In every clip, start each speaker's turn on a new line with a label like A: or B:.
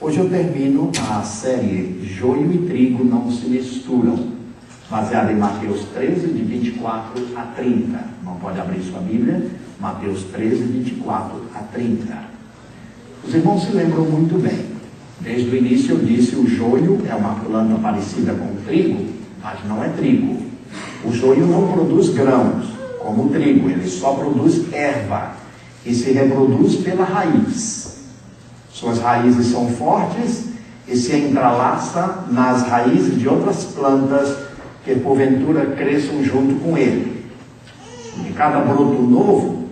A: Hoje eu termino a série Joio e Trigo Não Se Misturam, baseada em Mateus 13, de 24 a 30. Não pode abrir sua Bíblia, Mateus 13, 24 a 30. Os irmãos se lembram muito bem. Desde o início eu disse, o joio é uma planta parecida com o trigo, mas não é trigo. O joio não produz grãos, como o trigo, ele só produz erva e se reproduz pela raiz. Suas raízes são fortes e se entrelaça nas raízes de outras plantas que porventura cresçam junto com ele. De cada broto novo,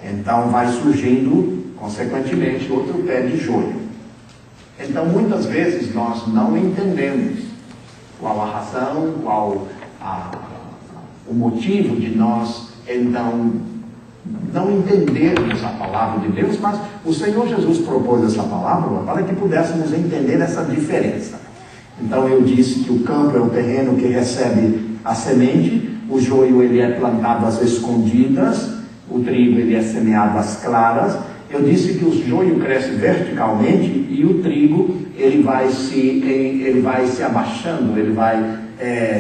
A: então vai surgindo, consequentemente, outro pé de joio. Então, muitas vezes, nós não entendemos qual a razão, qual o motivo de nós, então, não entendermos a palavra de Deus, mas o Senhor Jesus propôs essa palavra para que pudéssemos entender essa diferença. Então, eu disse que o campo é o terreno que recebe a semente, o joio ele é plantado às escondidas, o trigo ele é semeado às claras. Eu disse que o joio cresce verticalmente e o trigo ele vai se abaixando, ele vai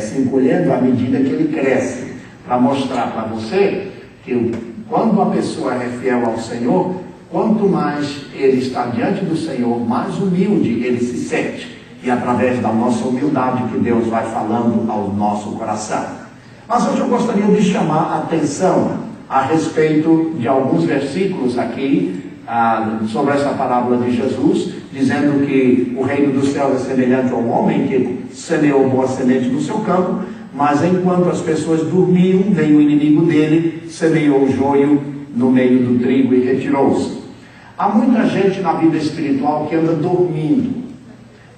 A: se encolhendo à medida que ele cresce, para mostrar para você que quando a pessoa é fiel ao Senhor, quanto mais ele está diante do Senhor, mais humilde ele se sente. E através da nossa humildade que Deus vai falando ao nosso coração. Mas hoje eu gostaria de chamar a atenção a respeito de alguns versículos aqui, sobre essa parábola de Jesus, dizendo que o reino dos céus é semelhante a um homem que semeou boa semente no seu campo, mas enquanto as pessoas dormiam, veio o inimigo dele, semeou o joio no meio do trigo e retirou-se. Há muita gente na vida espiritual que anda dormindo,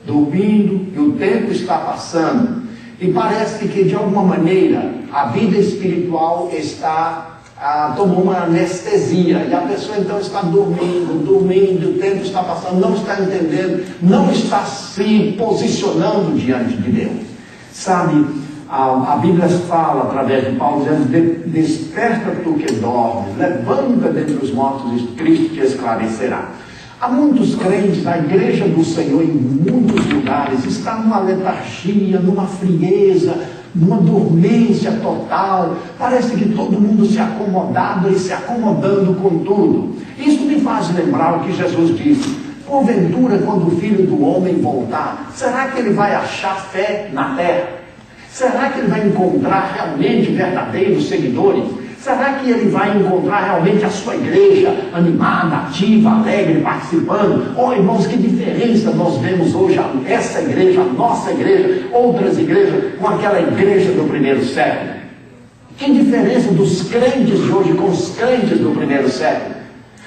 A: e o tempo está passando, e parece que de alguma maneira a vida espiritual tomou uma anestesia, e a pessoa então está dormindo, o tempo está passando, não está entendendo, não está se posicionando diante de Deus. Sabe, a Bíblia fala através de Paulo, dizendo, desperta tu que dormes, levanta dentre os mortos e Cristo te esclarecerá. Há muitos crentes, a igreja do Senhor em muitos lugares está numa letargia, numa frieza, numa dormência total. Parece que todo mundo se acomodado e se acomodando com tudo. Isso me faz lembrar o que Jesus disse. Porventura, quando o Filho do Homem voltar, será que ele vai achar fé na terra? Será que ele vai encontrar realmente verdadeiros seguidores? Será que ele vai encontrar realmente a sua igreja animada, ativa, alegre, participando? Oh, irmãos, que diferença nós vemos hoje essa igreja, a nossa igreja, outras igrejas, com aquela igreja do primeiro século. Que diferença dos crentes de hoje com os crentes do primeiro século.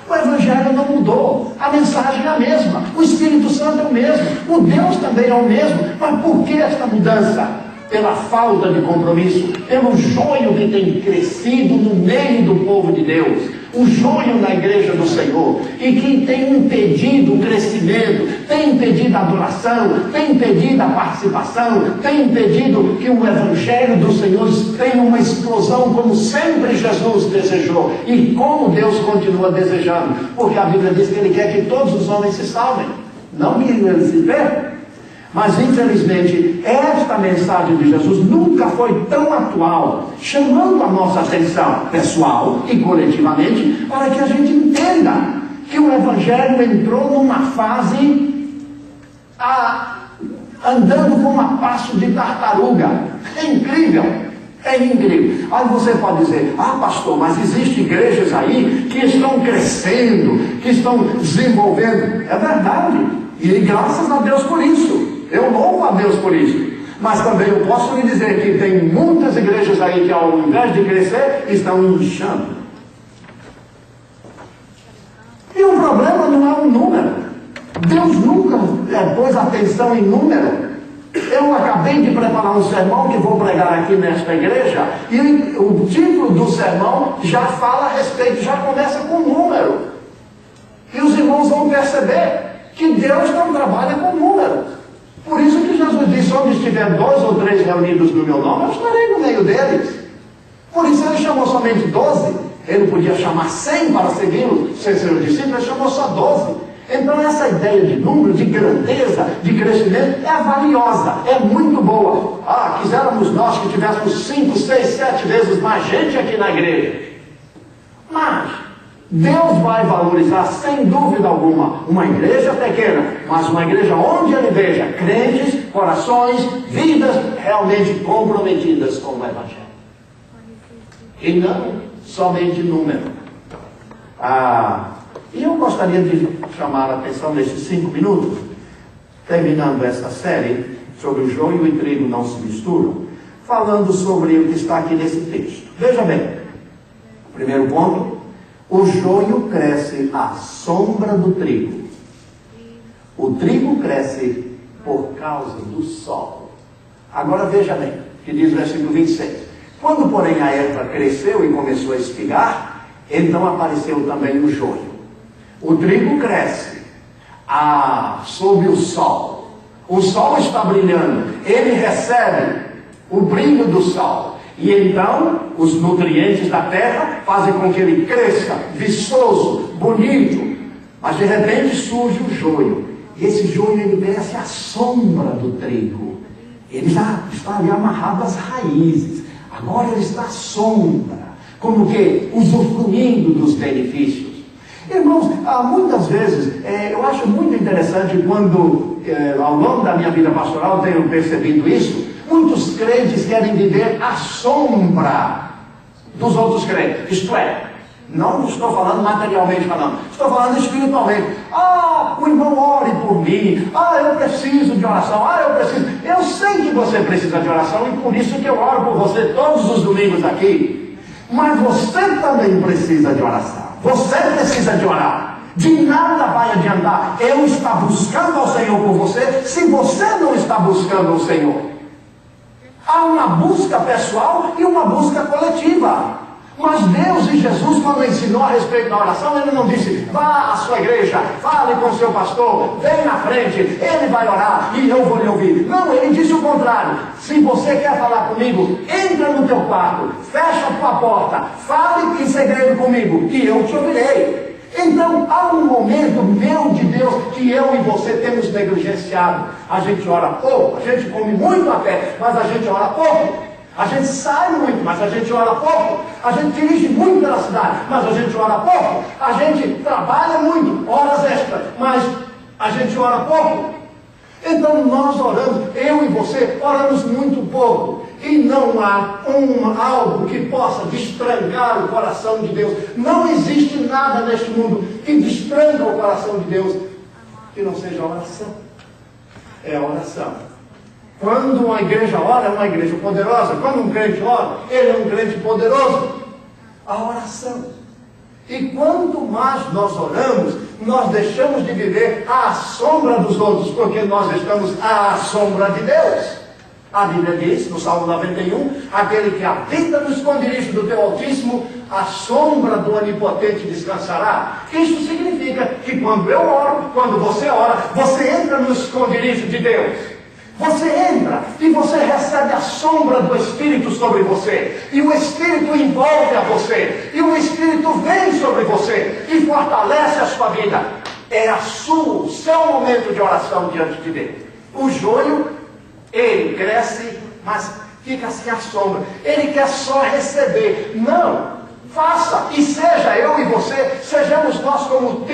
A: O Evangelho não mudou, a mensagem é a mesma, o Espírito Santo é o mesmo, o Deus também é o mesmo, mas por que esta mudança? Pela falta de compromisso, pelo joio que tem crescido no meio do povo de Deus, o joio na igreja do Senhor, e que tem impedido o crescimento, tem impedido a adoração, tem impedido a participação, tem impedido que o Evangelho do Senhor tenha uma explosão como sempre Jesus desejou, e como Deus continua desejando, porque a Bíblia diz que Ele quer que todos os homens se salvem, não que eles se percam. Mas, infelizmente, esta mensagem de Jesus nunca foi tão atual, chamando a nossa atenção, pessoal e coletivamente, para que a gente entenda que o Evangelho entrou numa fase andando com um passo de tartaruga. É incrível. Aí você pode dizer, pastor, mas existem igrejas aí que estão crescendo, que estão desenvolvendo. É verdade. E graças a Deus por isso. Eu louvo a Deus por isso. Mas também eu posso lhe dizer que tem muitas igrejas aí que ao invés de crescer, estão inchando. E o problema não é o número. Deus nunca pôs atenção em número. Eu acabei de preparar um sermão que vou pregar aqui nesta igreja, e o título do sermão já fala a respeito, já começa com número. E os irmãos vão perceber que Deus não trabalha com número. Por isso que Jesus disse, onde estiver 2 ou 3 reunidos no meu nome, eu estarei no meio deles. Por isso ele chamou somente 12. Ele podia chamar 100 para segui-lo, ser seus discípulos, ele chamou só 12. Então essa ideia de número, de grandeza, de crescimento é valiosa, é muito boa. Ah, quiséramos nós que tivéssemos 5, 6, 7 vezes mais gente aqui na igreja. Mas Deus vai valorizar, sem dúvida alguma, uma igreja pequena, mas uma igreja onde Ele veja crentes, corações, vidas realmente comprometidas com o Evangelho. E não somente número. E eu gostaria de chamar a atenção nesses 5 minutos, terminando essa série sobre o joio e o trigo não se misturam, falando sobre o que está aqui nesse texto. Veja bem, primeiro ponto, o joio cresce à sombra do trigo. O trigo cresce por causa do sol. Agora veja bem, que diz o versículo 26. Quando, porém, a erva cresceu e começou a espigar, então apareceu também o joio. O trigo cresce sob o sol. O sol está brilhando. Ele recebe o brilho do sol. E então, os nutrientes da terra fazem com que ele cresça, viçoso, bonito. Mas de repente surge o joio. E esse joio ele cresce à sombra do trigo. Ele já está ali amarrado às raízes. Agora ele está à sombra. Como que usufruindo dos benefícios. Irmãos, muitas vezes, eu acho muito interessante quando, ao longo da minha vida pastoral, tenho percebido isso, muitos crentes querem viver à sombra dos outros crentes. Isto é, não estou falando materialmente falando, estou falando espiritualmente. O irmão ore por mim. Eu preciso de oração. Eu preciso. Eu sei que você precisa de oração e por isso que eu oro por você todos os domingos aqui. Mas você também precisa de oração. Você precisa de orar. De nada vai adiantar eu estar buscando ao Senhor por você, se você não está buscando o Senhor. Há uma busca pessoal e uma busca coletiva. Mas Deus e Jesus, quando ensinou a respeito da oração, Ele não disse, vá à sua igreja, fale com o seu pastor, vem na frente, ele vai orar e eu vou lhe ouvir. Não, Ele disse o contrário. Se você quer falar comigo, entra no teu quarto, fecha a tua porta, fale em segredo comigo e eu te ouvirei. Então, há um momento, meu de Deus, que eu e você temos negligenciado. A gente ora pouco, a gente come muito até, mas a gente ora pouco. A gente sai muito, mas a gente ora pouco. A gente dirige muito pela cidade, mas a gente ora pouco. A gente trabalha muito, horas extras, mas a gente ora pouco. Então nós oramos, eu e você oramos muito pouco. E não há algo que possa destrancar o coração de Deus. Não existe nada neste mundo que destranca o coração de Deus que não seja a oração. É a oração. Quando uma igreja ora, é uma igreja poderosa. Quando um crente ora, ele é um crente poderoso. A oração. E quanto mais nós oramos, nós deixamos de viver à sombra dos outros, porque nós estamos à sombra de Deus. A Bíblia diz, no Salmo 91, aquele que habita no esconderijo do teu Altíssimo, a sombra do Onipotente descansará. Isso significa que quando eu oro, quando você ora, você entra no esconderijo de Deus. Você entra e você recebe a sombra do Espírito sobre você. E o Espírito envolve a você. E o Espírito vem sobre você e fortalece a sua vida. É o seu momento de oração diante de Deus. O joio, ele cresce, mas fica assim à sombra. Ele quer só receber. Não, faça e seja eu e você, sejamos nós como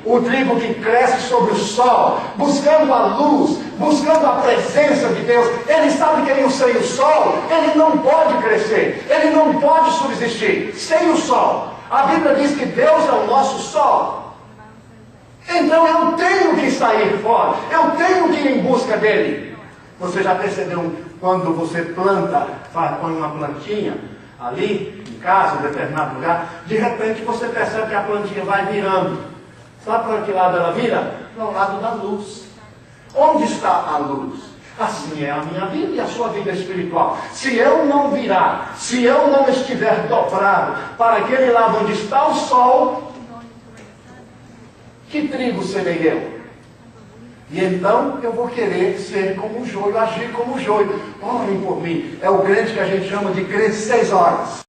A: o trigo que cresce sobre o sol, buscando a luz, buscando a presença de Deus. Ele sabe que sem o sol, ele não pode crescer, ele não pode subsistir sem o sol. A Bíblia diz que Deus é o nosso sol. Então eu tenho que sair fora, eu tenho que ir em busca dele. Você já percebeu quando você planta, põe uma plantinha ali em casa, em determinado lugar, de repente você percebe que a plantinha vai virando. Sabe para que lado ela vira? Para o lado da luz. Onde está a luz? Assim é a minha vida e a sua vida espiritual. Se eu não virar, se eu não estiver dobrado para aquele lado onde está o sol, que trigo serei eu? E então eu vou querer ser como o joio, agir como o joio. Orem por mim. É o crente que a gente chama de crente 6 horas.